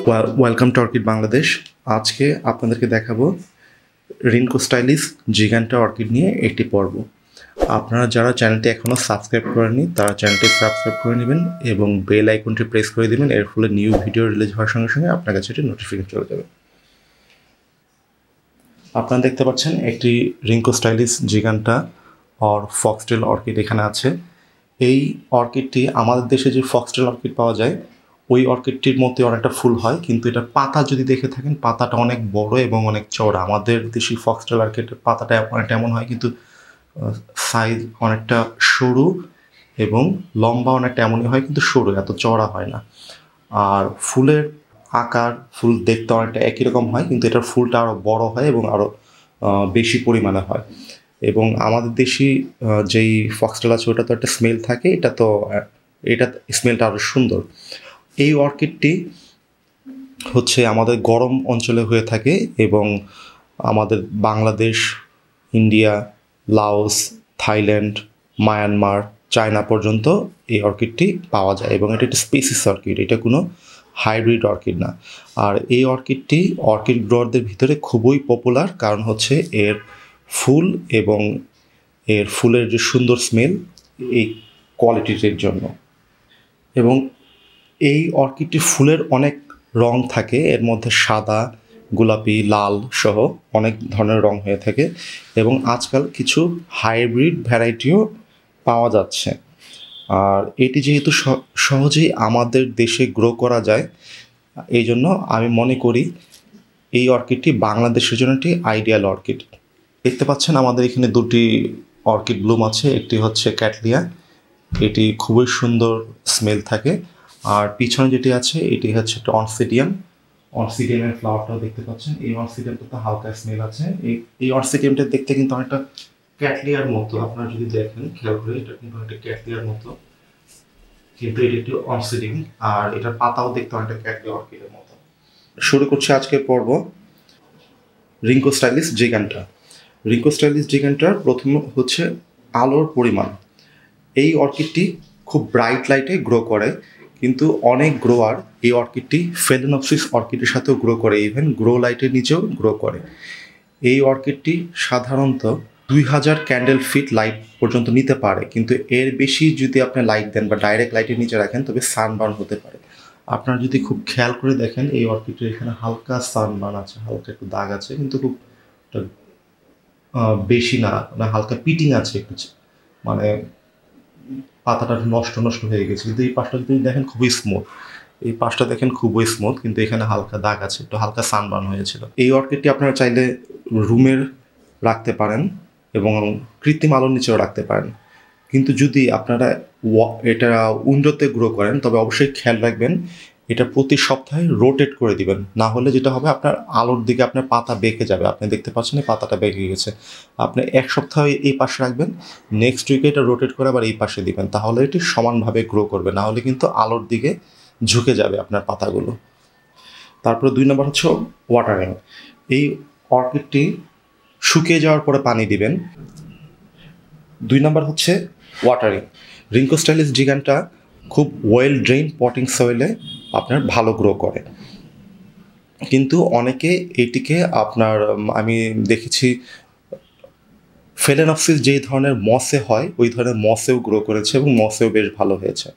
Welcome to orchid Bangladesh. আজকে আপনাদেরকে দেখাবো রিনকো স্টাইলিশ জিগান্টা অর্কিড নিয়ে একটি পর্ব। আপনারা যারা চ্যানেলটি এখনও সাবস্ক্রাইব করেননি তারা চ্যানেলটি সাবস্ক্রাইব করে নেবেন এবং বেল আইকনটি প্রেস করে দেবেন। এর ফলে নিউ ভিডিও রিলিজ হওয়ার সঙ্গে সঙ্গে আপনার কাছে এটি নোটিফিকেশন চলে যাবে। আপনারা দেখতে পাচ্ছেন একটি রিনকো স্টাইলিশ জিগান্টা অর ফক্সটেল অর্কিড এখানে আছে। এই অর্কিডটি আমাদের দেশে যে ফক্সটেল অর্কিড পাওয়া যায় ওই অর্কিডটির মধ্যে অনেকটা ফুল হয়, কিন্তু এটার পাতা যদি দেখে থাকেন পাতাটা অনেক বড় এবং অনেক চওড়া। আমাদের দেশি ফক্সটেল অর্কিডের পাতাটা অনেকটা এমন হয়, কিন্তু সাইজ অনেকটা সরু এবং লম্বা অনেকটা এমনই হয়, কিন্তু সরু, এত চওড়া হয় না। আর ফুলের আকার, ফুল দেখতে অনেকটা একই রকম হয়, কিন্তু এটার ফুলটা আরও বড় হয় এবং আরও বেশি পরিমাণে হয়। এবং আমাদের দেশি যেই ফক্সটেল আছে ওটা তো একটা স্মেল থাকে, এটা স্মেলটা আরও সুন্দর। এই অর্কিডটি হচ্ছে আমাদের গরম অঞ্চলে হয়ে থাকে এবং আমাদের Bangladesh, India, Laos, Thailand, Myanmar, China পর্যন্ত এই অর্কিডটি পাওয়া যায় এবং এটা একটা স্পেসিস অর্কিড, এটা কোনো হাইব্রিড অর্কিড না। আর এই অর্কিডটি অর্কিড গ্রোয়ারদের ভিতরে খুবই পপুলার, কারণ হচ্ছে এর ফুল এবং এর ফুলের যে সুন্দর স্মেল এই কোয়ালিটির জন্য। এবং এই অর্কিডটি ফুলের অনেক রং থাকে, এর মধ্যে সাদা, গোলাপি, লাল সহ অনেক ধরনের রং হয়ে থাকে এবং আজকাল কিছু হাইব্রিড ভ্যারাইটিও পাওয়া যাচ্ছে। আর এটি যেহেতু সহজেই আমাদের দেশে গ্রো করা যায়, এই জন্য আমি মনে করি এই অর্কিডটি বাংলাদেশের জন্য একটি আইডিয়াল অর্কিড। দেখতে পাচ্ছেন আমাদের এখানে দুটি অর্কিড ব্লুম আছে, একটি হচ্ছে ক্যাটলিয়া, এটি খুবই সুন্দর স্মেল থাকে। আর পিছনে যেটি আছে এটি হচ্ছে একটা অনসিডিয়ামের ফ্লাওয়ারটাও দেখতে পাচ্ছেন। এই অনসিডিয়ামটাতে হালকা স্মেল আছে। এই অনসিডিয়ামটা দেখতে কিন্তু অনেকটা ক্যাটলিয়ার মতো, আপনারা যদি দেখেন খেয়াল করে, এটা কিন্তু অনেকটা ক্যাটলিয়ার মতো, কিন্তু এটি একটি অনসিডিয়াম। আর এটার পাতাও দেখতে অনেকটা ক্যাটলিয়া অর্কিডের মতো। শুরু করছি আজকের পর্ব রিনকো স্টাইলিশ জিগান্টা। রিনকো স্টাইলিশ জিগান্টার প্রথম হচ্ছে আলোর পরিমাণ। এই অর্কিডটি খুব ব্রাইট লাইটে গ্রো করে, কিন্তু অনেক গ্রোয়ার এই অর্কিডটি ফেলেনপসিস অর্কিডের সাথেও গ্রো করে, ইভেন গ্রো লাইটের নিচেও গ্রো করে। এই অর্কিডটি সাধারণত 2000 ক্যান্ডেল ফিট লাইট পর্যন্ত নিতে পারে, কিন্তু এর বেশি যদি আপনি লাইট দেন বা ডাইরেক্ট লাইটের নিচে রাখেন তবে সানবার্ন হতে পারে। আপনারা যদি খুব খেয়াল করে দেখেন এই অর্কিডটির এখানে হালকা সানবার্ন আছে, হালকা একটু দাগ আছে, কিন্তু খুব বেশি না, হালকা পিটিং আছে একটু, মানে পাতাটা নষ্ট হয়ে গেছে। কিন্তু এই পাশটা যদি দেখেন খুবই স্মুথ, এই পাশটা দেখেন খুবই স্মুথ, কিন্তু এখানে হালকা দাগ আছে, একটু হালকা সানবার্ন হয়েছিল। এই অর্কিডটি আপনারা চাইলে রুমের রাখতে পারেন এবং কৃত্রিম আলোর নিচেও রাখতে পারেন। কিন্তু যদি আপনারা এটা উইন্ডোতে গ্রো করেন তবে অবশ্যই খেয়াল রাখবেন এটা প্রতি সপ্তাহে রোটেট করে দিবেন, না হলে যেটা হবে আপনার আলোর দিকে আপনার পাতা বেঁকে যাবে। আপনি দেখতে পাচ্ছেন এই পাতাটা বেঁকে গেছে। আপনি এক সপ্তাহ এই পাশে রাখবেন, নেক্সট উইকে এটা রোটেট করে আবার এই পাশে দিবেন, তাহলে এটি সমানভাবে গ্রো করবে, না হলে কিন্তু আলোর দিকে ঝুঁকে যাবে আপনার পাতাগুলো। তারপরে 2 নম্বর হচ্ছে ওয়াটারিং। এই অর্কিডটি শুকিয়ে যাওয়ার পরে পানি দিবেন। 2 নম্বর হচ্ছে ওয়াটারিং। রিনকো স্টাইলিশ জিগান্টা খুব ওয়েল ড্রেন পটিং সয়েলে আপনার ভালো গ্রো করে, কিন্তু অনেকে এটিকে আমি দেখেছি ফেলেনপসিস যেই ধরনের মসে হয় ওই ধরনের মসেও গ্রো করেছে এবং মসেও বেশ ভালো হয়েছে।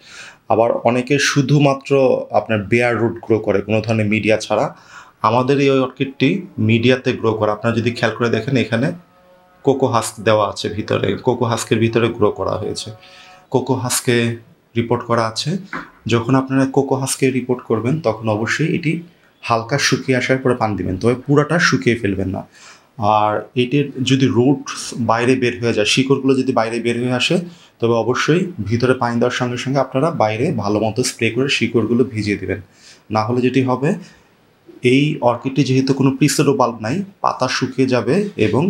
আবার অনেকে শুধুমাত্র আপনার বেয়ার রুট গ্রো করে কোনো ধরনের মিডিয়া ছাড়া। আমাদের এই অর্কিডটি মিডিয়াতে গ্রো করে। আপনারা যদি খেয়াল করে দেখেন এখানে কোকো হাস্ক দেওয়া আছে ভিতরে, কোকো হাস্কের ভিতরে গ্রো করা হয়েছে, কোকো হাস্কে রিপোর্ট করা আছে। যখন আপনারা কোকো হাস্কে রিপোর্ট করবেন তখন অবশ্যই এটি হালকা শুকিয়ে আসার পরে পানি দিবেন, তবে পুরাটা শুকিয়ে ফেলবেন না। আর এটির যদি রুট বাইরে বের হয়ে যায়, শিকড়গুলো যদি বাইরে বের হয়ে আসে, তবে অবশ্যই ভিতরে পানি দেওয়ার সঙ্গে সঙ্গে আপনারা বাইরে ভালো মতো স্প্রে করে শিকড়গুলো ভিজিয়ে দেবেন। না হলে যেটি হবে, এই অর্কিডটি যেহেতু কোনো প্রিসেডো বাল্ব নাই, পাতা শুকিয়ে যাবে এবং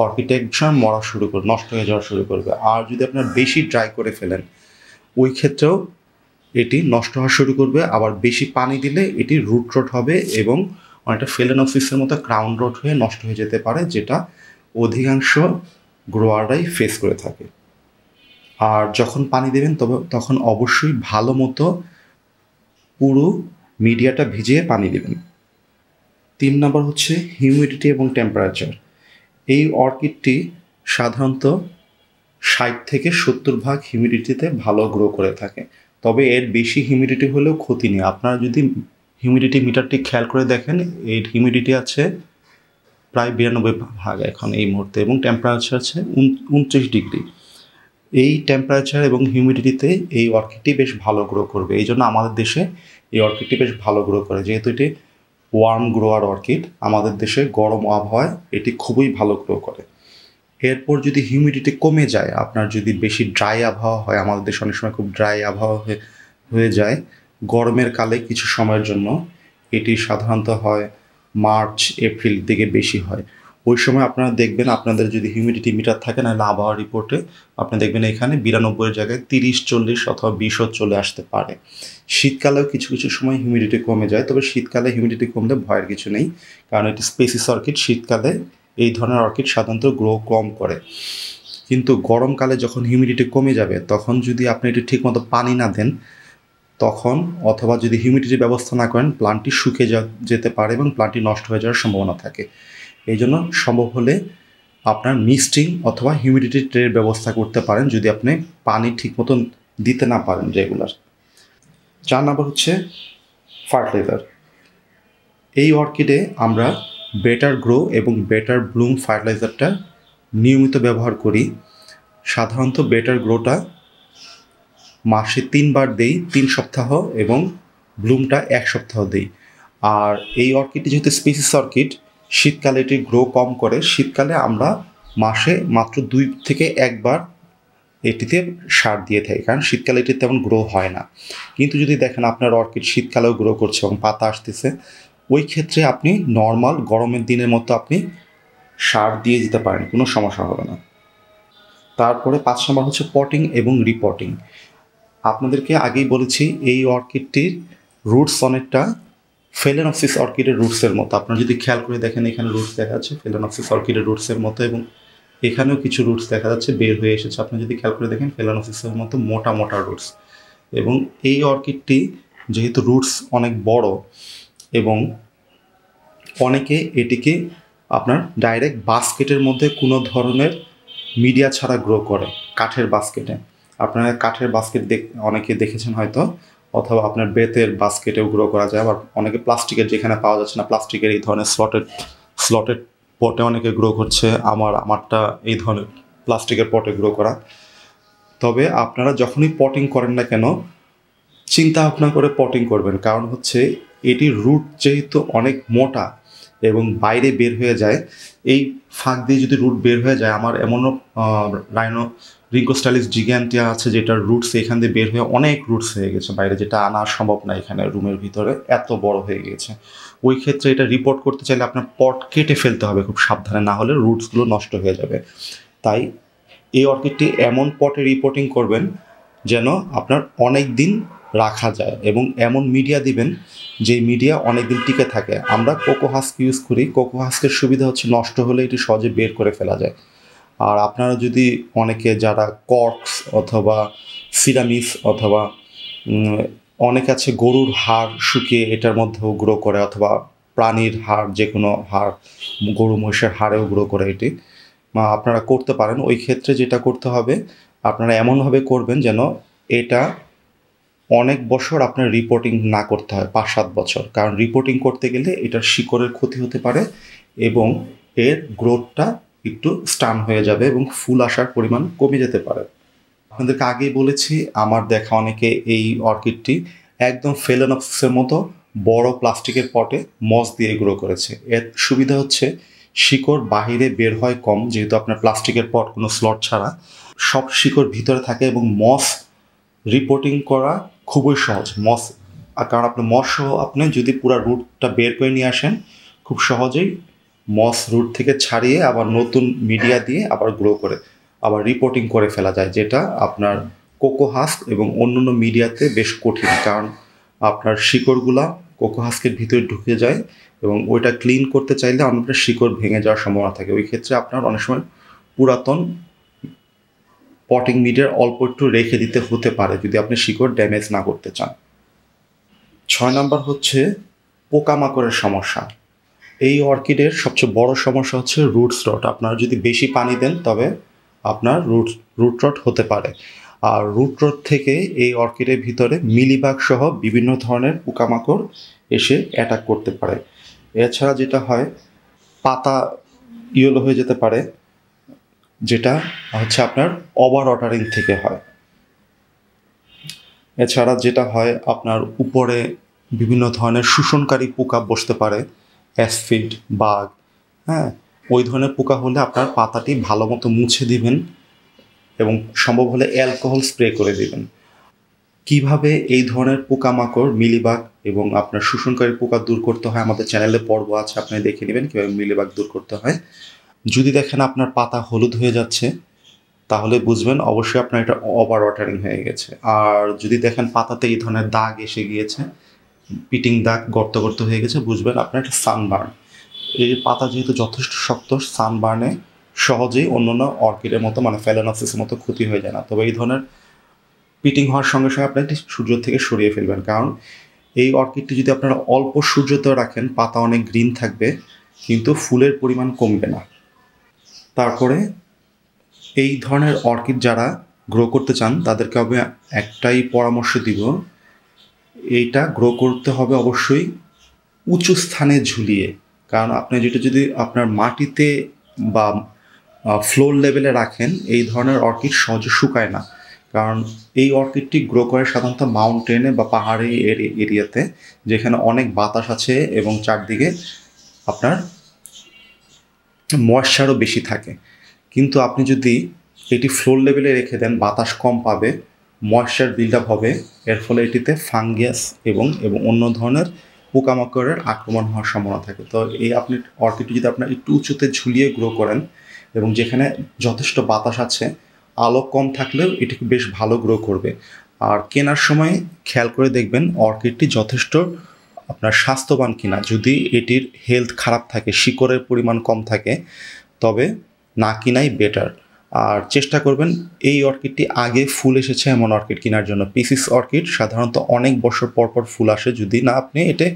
অর্কিডটা একদম মরা শুরু করবে, নষ্ট হয়ে যাওয়া শুরু করবে। আর যদি আপনার বেশি ড্রাই করে ফেলেন ওই ক্ষেত্রেও এটি নষ্ট হওয়া শুরু করবে। আবার বেশি পানি দিলে এটি রুট রট হবে এবং অনেকটা ফেলেনপসিসের মতো ক্রাউন রট হয়ে নষ্ট হয়ে যেতে পারে, যেটা অধিকাংশ গ্রোয়াররাই ফেস করে থাকে। আর যখন পানি দেবেন তখন অবশ্যই ভালো মতো পুরো মিডিয়াটা ভিজিয়ে পানি দিবেন। 3 নম্বর হচ্ছে হিউমিডিটি এবং টেম্পারেচার। এই অর্কিডটি সাধারণত 60 থেকে 70% হিউমিডিটিতে ভালো গ্রো করে থাকে। তবে এর বেশি হিউমিডিটি হলেও ক্ষতি নেই। আপনারা যদি হিউমিডিটি মিটারটি খেয়াল করে দেখেন, এর হিউমিডিটি আছে প্রায় 92% এখন এই মুহূর্তে, এবং টেম্পারেচার আছে 29 ডিগ্রি। এই টেম্পারেচার এবং হিউমিডিটিতে এই অর্কিডটি বেশ ভালো গ্রো করবে। এই জন্য আমাদের দেশে এই অর্কিডটি বেশ ভালো গ্রো করে, যেহেতু এটি ওয়ার্ম গ্রোয়ার অর্কিড। আমাদের দেশে গরম আবহাওয়ায় এটি খুবই ভালো গ্রো করে। এরপর যদি হিউমিডিটি কমে যায়, আপনার যদি বেশি ড্রাই আবহাওয়া হয়, আমাদের দেশে অনেক সময় খুব ড্রাই আবহাওয়া হয়ে যায় গরমের কালে কিছু সময়ের জন্য, এটি সাধারণত হয় মার্চ এপ্রিল দিকে বেশি হয়। ওই সময় আপনারা দেখবেন, আপনাদের যদি হিউমিডিটি মিটার থাকে, নাহলে আবহাওয়া রিপোর্টে আপনি দেখবেন এখানে 92 জায়গায় 30-40 অথবা 20ও চলে আসতে পারে। শীতকালেও কিছু কিছু সময় হিউমিডিটি কমে যায়, তবে শীতকালে হিউমিডিটি কমলে ভয়ের কিছু নেই, কারণ এটি স্পেসিস অর্কিড। শীতকালে এই ধরনের অর্কিড সাধারণত গ্রো কম করে। কিন্তু গরমকালে যখন হিউমিডিটি কমে যাবে, তখন যদি আপনি এটি ঠিকমতো পানি না দেন, তখন অথবা যদি হিউমিডিটির ব্যবস্থা না করেন, প্লান্টটি শুকিয়ে যেতে পারে এবং প্লান্টটি নষ্ট হয়ে যাওয়ার সম্ভাবনা থাকে। এই জন্য সম্ভব হলে আপনার মিস্টিং অথবা হিউমিডিটি ট্রের ব্যবস্থা করতে পারেন, যদি আপনি পানি ঠিক মতন দিতে না পারেন রেগুলার। 4 নম্বর হচ্ছে ফার্টিলাইজার। এই অর্কিডে আমরা বেটার গ্রো এবং বেটার ব্লুম ফার্টিলাইজারটা নিয়মিত ব্যবহার করি। সাধারণত বেটার গ্রোটা মাসে 3 বার দেই, 3 সপ্তাহ, এবং ব্লুমটা 1 সপ্তাহ দেই। আর এই অর্কিডটি যেহেতু স্পেসিস অর্কিড, শীতকালে এটি গ্রো কম করে। শীতকালে আমরা মাসে মাত্র 2 থেকে 1 বার এটিতে সার দিয়ে থাকি, কারণ শীতকালে এটি তেমন গ্রো হয় না। কিন্তু যদি দেখেন আপনার অর্কিড শীতকালেও গ্রো করছে এবং পাতা আসতেছে, ওই ক্ষেত্রে আপনি নর্মাল গরমের দিনের মতো আপনি সার দিয়ে দিতে পারেন, কোনো সমস্যা হবে না। তারপরে 5 নম্বর হচ্ছে পটিং এবং রিপটিং। আপনাদেরকে আগেই বলেছি, এই অর্কিডটির রুটস অনেকটা ফেলেনপসিস অর্কিডের রুটসের মতো। আপনারা যদি খেয়াল করে দেখেন, এখানে রুটস দেখা যাচ্ছে ফেলেনপসিস অর্কিডের রুটসের মতো, এবং এখানেও কিছু রুটস দেখা যাচ্ছে বের হয়ে এসেছে। আপনি যদি খেয়াল করে দেখেন, ফেলেনপসিসের মতো মোটা মোটা রুটস। এবং এই অর্কিডটি যেহেতু রুটস অনেক বড়, এবং অনেকে এটিকে আপনার ডাইরেক্ট বাস্কেটের মধ্যে কোনো ধরনের মিডিয়া ছাড়া গ্রো করে, কাঠের বাস্কেটে। আপনারা কাঠের বাস্কেট অনেকে দেখেছেন হয়তো, অথবা আপনার বেতের বাস্কেটেও গ্রো করা যায়। আবার অনেকে প্লাস্টিকের, যেখানে পাওয়া যাচ্ছে না প্লাস্টিকের, এই ধরনের স্লটেড পটে অনেকে গ্রো করছে। আমারটা এই ধরনের প্লাস্টিকের পটে গ্রো করা। তবে আপনারা যখনই পটিং করেন না কেন, চিন্তা ভাবনা করে পটিং করবেন, কারণ হচ্ছে এটির রুট যেহেতু অনেক মোটা এবং বাইরে বের হয়ে যায়, এই ফাঁক দিয়ে যদি রুট বের হয়ে যায়, আমার এমনও রিঙ্কোস্টাইলিস জিগ্যান্টিয়া আছে, যেটার রুটস এখান দিয়ে বের হয়ে অনেক রুটস হয়ে গেছে বাইরে, যেটা আনা সম্ভব না এখানে রুমের ভিতরে, এত বড় হয়ে গেছে। ওই ক্ষেত্রে এটা রিপোর্ট করতে চাইলে আপনার পট কেটে ফেলতে হবে খুব সাবধানে, না হলে রুটসগুলো নষ্ট হয়ে যাবে। তাই এই অর্কিডটি এমন পটে রিপোর্টিং করবেন যেন আপনার অনেক দিন রাখা যায়, এবং এমন মিডিয়া দিবেন যে মিডিয়া অনেক দিন টিকে থাকে। আমরা কোকো হাস্ক ইউজ করি। কোকো হাস্কের সুবিধা হচ্ছে নষ্ট হলে এটি সহজে বের করে ফেলা যায়। আর আপনারা যদি অনেকে যারা কর্কস অথবা সিরামিস অথবা অনেক আছে গরুর হাড় শুকিয়ে এটার মধ্যেও গ্রো করে, অথবা প্রাণীর হাড়, যে কোনো হাড়, গরু মহিষের হাড়েও গ্রো করে এটি, আপনারা করতে পারেন। ওই ক্ষেত্রে যেটা করতে হবে, আপনারা এমনভাবে করবেন যেন এটা অনেক বছর আপনার রিপোর্টিং না করতে হয়, 5-7 বছর। কারণ রিপোর্টিং করতে গেলে এটার শিকড়ের ক্ষতি হতে পারে, এবং এর গ্রোথটা একটু স্টান হয়ে যাবে এবং ফুল আসার পরিমাণ কমে যেতে পারে। আপনাদেরকে আগেই বলেছি, আমার দেখা অনেকে এই অর্কিডটি একদম ফেলেনপসিসের মতো বড় প্লাস্টিকের পটে মস দিয়ে গ্রো করেছে। এর সুবিধা হচ্ছে শিকড় বাহিরে বের হয় কম, যেহেতু আপনার প্লাস্টিকের পট কোনো স্লট ছাড়া সব শিকড় ভিতরে থাকে, এবং মস রিপোর্টিং করা খুবই সহজ। কারণ আপনি মস সহ আপনি যদি পুরো রুটটা বের করে নিয়ে আসেন, খুব সহজেই মস রুট থেকে ছাড়িয়ে আবার নতুন মিডিয়া দিয়ে আবার গ্রো করে আবার রিপোর্টিং করে ফেলা যায়, যেটা আপনার কোকো হাস্ক এবং অন্যান্য মিডিয়াতে বেশ কঠিন। কারণ আপনার শিকড়গুলা কোকো হাস্কের ভিতরে ঢুকে যায়, এবং ওইটা ক্লিন করতে চাইলে আপনার শিকড় ভেঙে যাওয়ার সম্ভাবনা থাকে। ওই ক্ষেত্রে আপনার অনেক সময় পুরাতন পটিং মিডিয়ার অল্প একটু রেখে দিতে হতে পারে, যদি আপনি শিকড় ড্যামেজ না করতে চান। 6 নাম্বার হচ্ছে পোকামাকড়ের সমস্যা। এই অর্কিডের সবচেয়ে বড় সমস্যা হচ্ছে রুটস রট। আপনারা যদি বেশি পানি দেন তবে আপনার রুট রট হতে পারে। আর রুট রট থেকে এই অর্কিডের ভিতরে মিলিবাগ সহ বিভিন্ন ধরনের পোকামাকড় এসে অ্যাটাক করতে পারে। এছাড়া যেটা হয়, পাতা ইয়েলো হয়ে যেতে পারে, যেটা হচ্ছে আপনার ওভার ওয়াটারিং থেকে হয়। এছাড়া যেটা হয়, আপনার উপরে বিভিন্ন ধরনের শোষণকারী পোকা বসতে পারে, অ্যাসফিড, বাগ, হ্যাঁ, ওই ধরনের পোকা হলে আপনার পাতাটি ভালো মতো মুছে দিবেন এবং সম্ভব হলে অ্যালকোহল স্প্রে করে দিবেন। কিভাবে এই ধরনের পোকামাকড়, মিলিবাগ এবং আপনার শোষণকারী পোকা দূর করতে হয় আমাদের চ্যানেলে পর্ব আছে, আপনি দেখে নেবেন কীভাবে মিলিবাগ দূর করতে হয়। যদি দেখেন আপনার পাতা হলুদ হয়ে যাচ্ছে তাহলে বুঝবেন অবশ্যই আপনার এটা ওভার ওয়াটারিং হয়ে গেছে। আর যদি দেখেন পাতাতে এই ধরনের দাগ এসে গিয়েছে, পিটিং দাগ, গর্ত গর্ত হয়ে গেছে, বুঝবেন আপনার একটা সানবার্ন। এই পাতা যেহেতু যথেষ্ট শক্ত, সানবার্নে সহজেই অন্যান্য অর্কিডের মতো মানে ফ্যালেনোসিসের মতো ক্ষতি হয়ে যায় না। তবে এই ধরনের পিটিং হওয়ার সঙ্গে সঙ্গে আপনি একটি সূর্য থেকে সরিয়ে ফেলবেন, কারণ এই অর্কিডটি যদি আপনারা অল্প সূর্যতেও রাখেন পাতা অনেক গ্রিন থাকবে কিন্তু ফুলের পরিমাণ কমবে না। তারপরে এই ধরনের অর্কিড যারা গ্রো করতে চান তাদেরকে আমি একটাই পরামর্শ দিব, এইটা গ্রো করতে হবে অবশ্যই উঁচু স্থানে ঝুলিয়ে। কারণ আপনি যেটা যদি আপনার মাটিতে বা ফ্লোর লেভেলে রাখেন, এই ধরনের অর্কিড সহজে শুকায় না। কারণ এই অর্কিডটি গ্রো করে সাধারণত মাউন্টেনে বা পাহাড়ি এরিয়াতে, যেখানে অনেক বাতাস আছে এবং চারদিকে আপনার ময়েশ্চারও বেশি থাকে। কিন্তু আপনি যদি এটি ফ্লোর লেভেলে রেখে দেন, বাতাস কম পাবে, ময়েশ্চার বিল্ড আপ হবে, এর ফলে এটিতে ফাঙ্গাস এবং অন্য ধরনের পোকামাকড়ের আক্রমণ হওয়ার সম্ভাবনা থাকে। তো এই আপনি অর্কিডটি যদি আপনার একটু উঁচুতে ঝুলিয়ে গ্রো করেন এবং যেখানে যথেষ্ট বাতাস আছে, আলো কম থাকলেও এটি বেশ ভালো গ্রো করবে। আর কেনার সময় খেয়াল করে দেখবেন অর্কিডটি যথেষ্ট আপনার স্বাস্থ্যবান কিনা। যদি এটির হেলথ খারাপ থাকে, শিকড়ের পরিমাণ কম থাকে, তবে না কিনাই বেটার। আর চেষ্টা করবেন এই অর্কিডটি আগে ফুল এসেছে এমন অর্কিড কেনার জন্য। পিসিস অর্কিড সাধারণত অনেক বছর পর পর ফুল আসে, যদি না আপনি এটা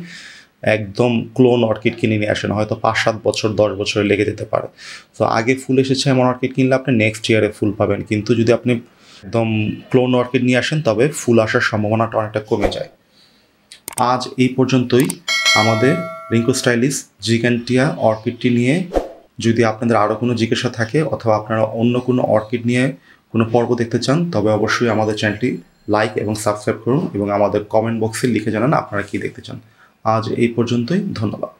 একদম ক্লোন অর্কিড কিনে নিয়ে আসেন, হয়তো 5-7 বছর 10 বছর লেগে যেতে পারে। তো আগে ফুল এসেছে এমন অর্কিড কিনলে আপনি নেক্সট ইয়ারে ফুল পাবেন। কিন্তু যদি আপনি একদম ক্লোন অর্কিড নিয়ে আসেন তবে ফুল আসার সম্ভাবনাটা অনেকটা কমে যায়। আজ এই পর্যন্তই আমাদের রিঙ্কো স্টাইলিশ জিগ্যান্টিয়া অর্কিডটি নিয়ে। যদি আপনাদের আরও কোনো জিজ্ঞাসা থাকে অথবা আপনারা অন্য কোনো অর্কিড নিয়ে কোনো পর্ব দেখতে চান, তবে অবশ্যই আমাদের চ্যানেলটি লাইক এবং সাবস্ক্রাইব করুন এবং আমাদের কমেন্ট বক্সে লিখে জানান আপনারা কী দেখতে চান। আজ এই পর্যন্তই, ধন্যবাদ।